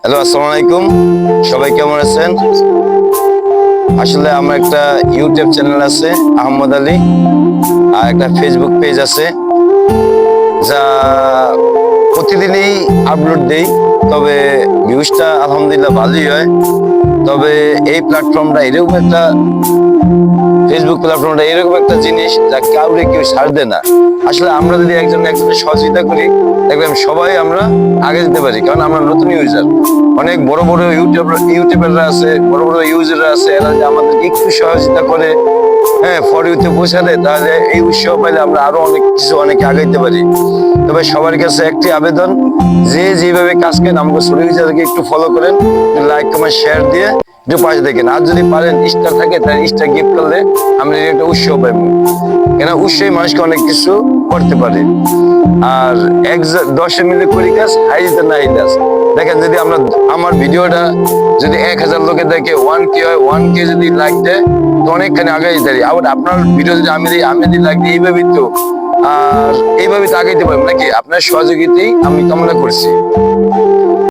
Hello, আসসালামু আলাইকুম। সবাই কেমন আছেন? আসলে আমার একটা ইউটিউব চ্যানেল আছে আহমদ আলী, আর একটা ফেসবুক পেজ আছে যা প্রতিদিনই আপলোড দেই। তবে ভিউজটা আলহামদুলিল্লাহ ভালোই হয়। তবে এই প্ল্যাটফর্মটা এরকম একটা ফেসবুক প্ল্যাটফর্মটা এরকম একটা জিনিস যা কাউরে কেউ ছাড় দেয় না। আসলে আমরা যদি একজনের সহযোগিতা করি, দেখবেন সবাই আমরা আগে যেতে পারি, কারণ আমরা নতুন ইউজার। অনেক বড় বড় ইউটিউবাররা আছে, বড় বড় ইউজাররা আছে, এরা যদি আমাদের একটু সহযোগিতা করে, হ্যাঁ, ফর ইউতে পৌঁছা দেয়, তাহলে এই উৎসাহ পাইলে আমরা আরো অনেকে আগাইতে পারি। তবে সবার কাছে একটি আবেদন, যে যেভাবে কাজ করেন আমাকে ছোট ইউজারকে একটু ফলো করেন, লাইক কমেন্ট শেয়ার দিয়ে একটু পাশে দেখেন। আর যদি পারেন স্টার থাকে, তাহলে স্টার গিফট করলে আমরা একটা উৎসাহ পাইব, কেন উৎসাহী মানুষকে অনেক কিছু করতে পারে। আর 10 মিলে করি কাজ, হাইতে নাই কাজ। দেখেন, যদি আমরা আমার ভিডিওটা যদি 1000 লোকে দেখে 1K হয়, 1K যদি লাইক দেয় তো অনেকখানি আগে যেতে পারি। আবার আপনার ভিডিও যদি আমি যদি লাইক দিই, এইভাবেই তো আর এইভাবে তো আগাইতে পারবো নাকি? আপনার সহযোগিতাই আমি কামনা করছি।